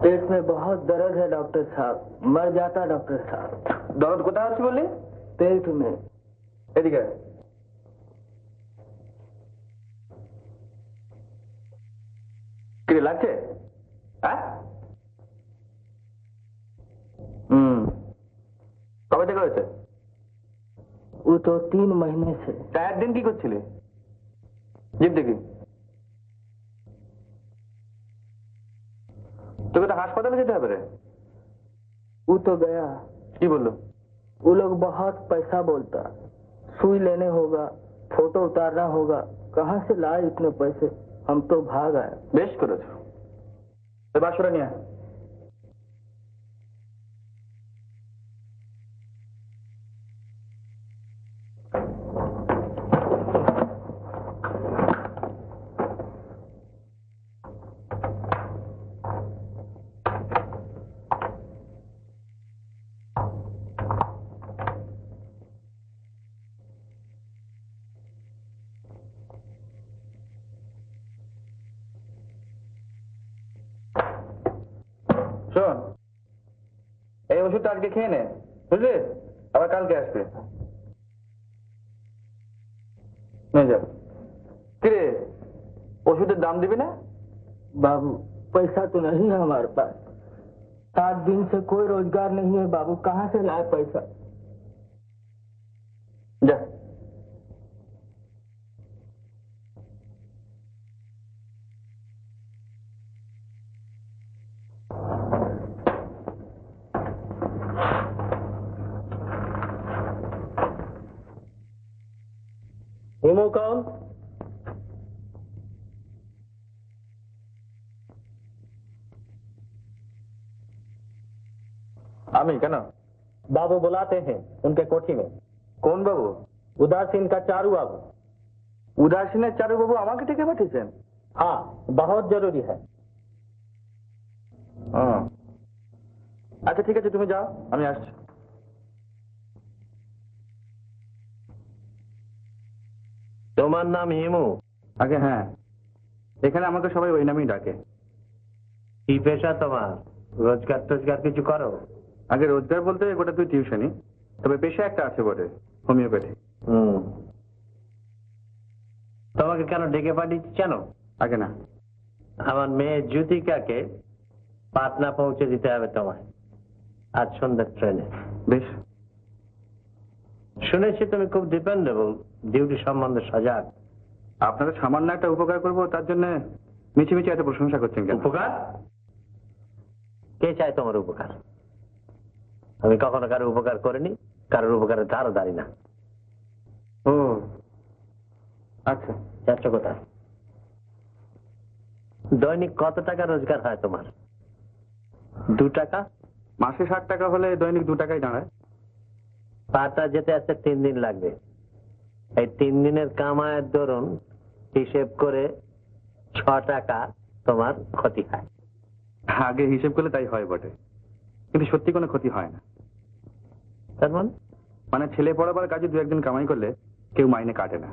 पेट में बहुत दर्द है डॉक्टर साहब, मर जाता डॉक्टर साहब। दर्द কোথায় আছে বললি? पेट में। এদিকে কি লাগছে? হ্যাঁ কবে থেকে হয়েছে? वो तो 3 महीने से। 4 दिन কি করছিলি? জিভ দেখি। তোকে তো হাসপাতালে যেতে হবে রে। वो तो गया। কি বললো? वो लोग बहुत पैसा बोलता, सुई लेने होगा, फोटो उतारना होगा। कहाँ से लाए इतने पैसे? हम तो भाग आए। বেশ করেছো। এবার সরে নিয়ে আয়। শোন, এই ওষুধটা আজকে খেয়ে নে, বুঝলি? আবার কালকে আসবে। নিয়ে যাও। কিরে, ওষুধের দাম দিবি না? बाबू पैसा तो नहीं है हमारे पास। 7 दिन से कोई रोजगार नहीं है बाबू, कहाँ से लाए पैसा? যা। हिमो कौन? আমি কেন? बाबू बुलाते हैं उनके कोठी में। কোন বাবু? उदासीन का चारू बाबू। উদাসীনের চারু বাবু আমাকে ডেকে পাঠিয়েছেন? हाँ, बहुत जरूरी है। আচ্ছা ঠিক আছে, তুমি যাও, আমি আসছি। তোমার নাম হিমু? আগে হ্যাঁ, এখানে আমাকে সবাই ওই নামেই ডাকে। কি পেশা তোমার? রোজগার টোজগার কিছু করো? আগে রোজগার বলতে গোটা তুই টিউশনই, তবে পেশা একটা আছে বটে, হোমিওপ্যাথি। তোমাকে কেন ডেকে পাঠিয়েছি জানো? আগে না। আমার মেয়ে জ্যোতিকাকে পাটনা পৌঁছে দিতে হবে তোমায় আজ সন্ধ্যার ট্রেনে। বেশ। শুনেছি তুমি খুব ডিপেন্ডেবল, ডিউটি সম্বন্ধে সজাগ। আপনাদের সামান্য একটা উপকার করবো, তার জন্য মিছিমিছি এত প্রশংসা করছেন কেন? উপকার? কে চায় তোমার উপকার? আমি কখনো কারো উপকার করিনি, কারোর উপকারের ধারও ধারি না। ও আচ্ছা। যাচ্ছ কোথায়? দৈনিক কত টাকা রোজগার হয় তোমার? 2 টাকা? মাসে 60 টাকা হলে দৈনিক 2 টাকাই দাঁড়ায়। পাটা যেতে আসতে 3 দিন লাগবে। এই 3 দিনের কামায়ের দরুন হিসেব করে 6 টাকা তোমার ক্ষতি হয়। আগে হিসেব করলে তাই হয় বটে, কিন্তু সত্যি কোনো ক্ষতি হয় না। তার মানে ছেলে পড়াবার কাজে 2-1 দিন কামাই করলে কেউ মাইনে কাটে না।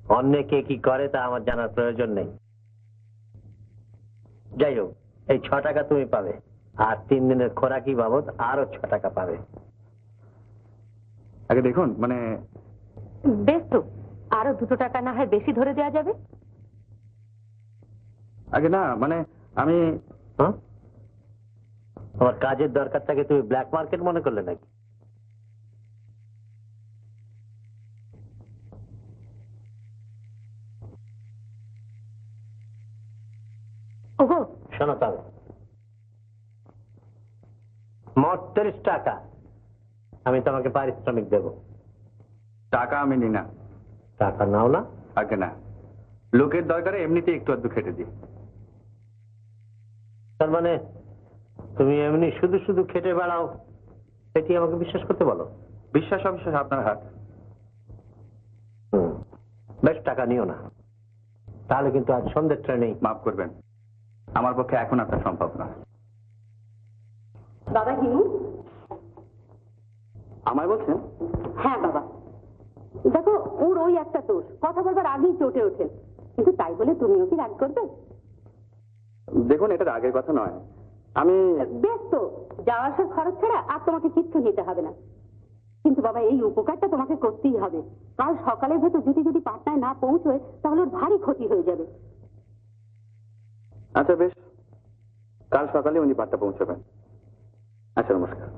অন্য কে কি করে তা আমার জানার প্রয়োজন নেই। যাই হোক, এই 6 টাকা তুমি পাবে, আর 3 দিনের খোরাকি বাবদ আরো 6 টাকা পাবে। আগে দেখুন, মানে বেশ তো, আরো 2 টাকা না হয় বেশি ধরে দেওয়া যাবে। আগে না, মানে আমি আমার কাজের দরকারটাকে তুমি ব্ল্যাক মার্কেট মনে করলে নাকি? ওগো শোনো তবে, মোট 30 টাকা আমি তোমাকে পারিশ্রমিক দেব। টাকা আমি নি না। টাকা নাও না? আগে না, লোকের দরকারে এমনিতে একটু আধটু খেটে দিই। তার মানে তুমি এমনি শুধু শুধু খেটে বেড়াও, এটি আমাকে বিশ্বাস করতে বলো? বিশ্বাস অবিশ্বাস আপনার হাত। বেশ, টাকা নিও না, তাহলে কিন্তু আজ সন্ধ্যের ট্রেনেই। মাফ করবেন, আমার পক্ষে এখন আপনার সম্ভব না। বাবা হিমু। আমায় বলছেন? হ্যাঁ বাবা, দেখো ওর ওই একটা দোষ, কথা বলবার আগেই চটে ওঠেন, কিন্তু তাই বলে তুমিও কি রাগ করবে? দেখুন, এটা রাগের কথা নয়, আমি বেশ তো, যাওয়া আসার খরচ ছাড়া আর তোমাকে কিচ্ছু নিতে হবে না। কিন্তু বাবা, এই উপকারটা তোমাকে করতেই হবে। কাল সকালের ভেতর যদি পাটনায় না পৌঁছয় তাহলে ওর ভারী ক্ষতি হয়ে যাবে। আচ্ছা বেশ, কাল সকালে উনি পাটনা পৌঁছবেন। আচ্ছা, নমস্কার।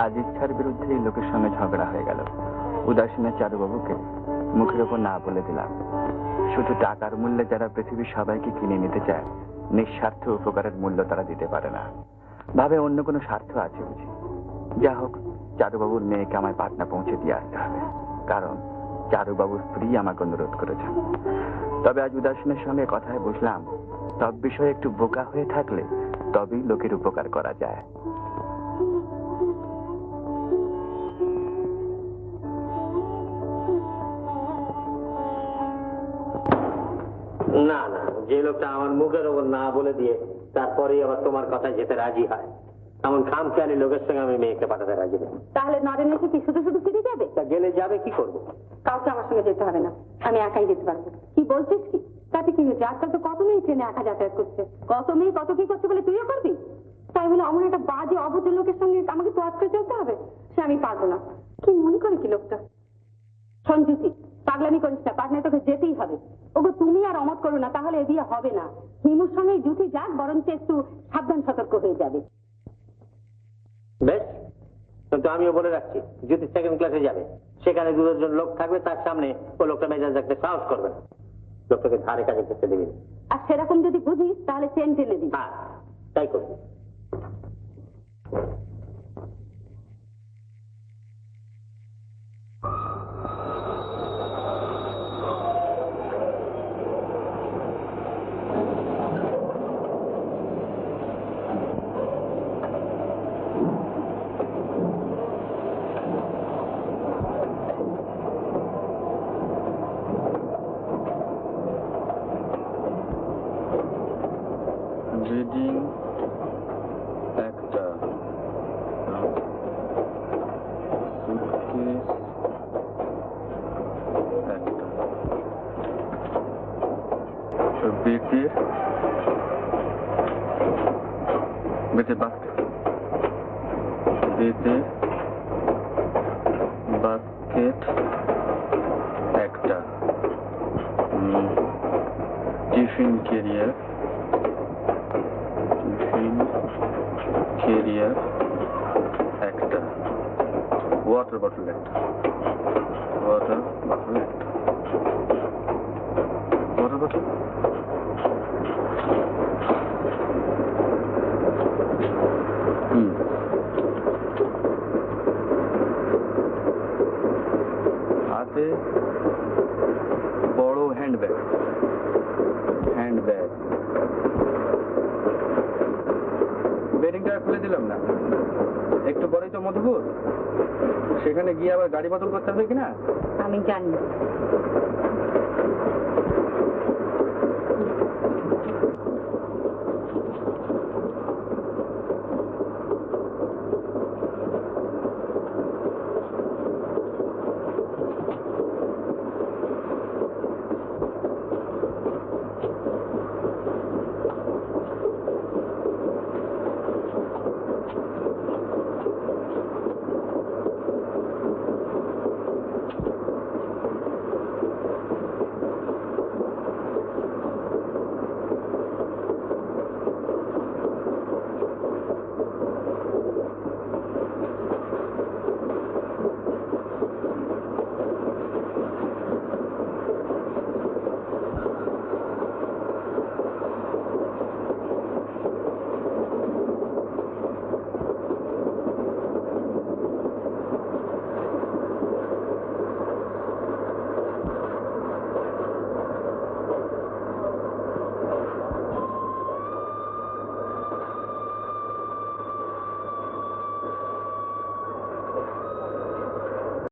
আজ ইচ্ছার বিরুদ্ধে লোকের সঙ্গে ঝগড়া হয়ে গেল। উদাসীনের চারুবাবুকে মুখের ওপর না বলে দিলাম। শুধু টাকার মূল্যে যারা পৃথিবীর সবাইকে কিনে নিতে চায়, নিঃস্বার্থ উপকারের মূল্য তারা দিতে পারে না। ভাবে অন্য কোনো স্বার্থ আছে বুঝি। যা হোক, চারুবাবুর মেয়েকে আমায় পাটনা পৌঁছে দিয়ে আসতে হবে, কারণ চারুবাবুর স্ত্রী আমাকে অনুরোধ করেছেন। তবে আজ উদাসীনের সঙ্গে কথায় বুঝলাম, সব বিষয়ে একটু বোকা হয়ে থাকলে তবেই লোকের উপকার করা যায়। না না, যে লোকটা আমার মুখের ওপর না বলে দিয়ে তারপরেই আবার তোমার কথায় যেতে রাজি হয়, এমন খামখেয়ালি লোকের সঙ্গে আমি মেয়েকে পাঠাতে রাজি নেই। তাহলে নরেন এসে কি শুধু শুধু ফিরে যাবে? তা গেলে যাবে, কি করবো? কাউকে আমার সঙ্গে যেতে হবে না, আমি একাই যেতে পারবো। কি বলছিস কি? তাতে কি হয়েছে? আজকাল তো কত মেয়ে ট্রেনে একা যাতায়াত করছে, কত মেয়ে কত কি করছে বলে তুইও করবি? তাই বলে অমন একটা বাজে অভদ্র লোকের সঙ্গে আমাকে তো আজকে চলতে হবে? সে আমি পারবো না। কি মনে করে কি লোকটা? সঞ্জুতি, পাগলামি করিস না, পাটনায় তোকে যেতেই হবে। ওগো, তুমি আর অমত করো না, তাহলে এ বিয়ে হবে না। হিমুর সঙ্গে জুতি যাক, বরঞ্চ একটু সাবধান সতর্ক হয়ে যাবে। বেশ, কিন্তু আমিও বলে রাখছি, যদি সেকেন্ড ক্লাসে যাবে, সেখানে দুজন লোক থাকবে, তার সামনে ও লোকটা মেজাজ রাখতে সাহস করবে না। লোকটাকে ধারে কাজে করতে দেবে না। আর সেরকম যদি বুঝিস তাহলে চেন টেনে দিবি। হ্যাঁ, তাই করবি। রিডিং একটা, সুটকেস একটা, বেতের বাস্কেট, বেতের বাস্কেট একটা, টিফিন ক্যারিয়ার একটা, ওয়াটার বটল একটা, ওয়াটার বটল হাতে বড় হ্যান্ডব্যাগ বেরিংটা খুলে দিলাম না, একটু পরেই তো মধুপুর, সেখানে গিয়ে আবার গাড়ি বদল করতে হবে কিনা আমি জানি।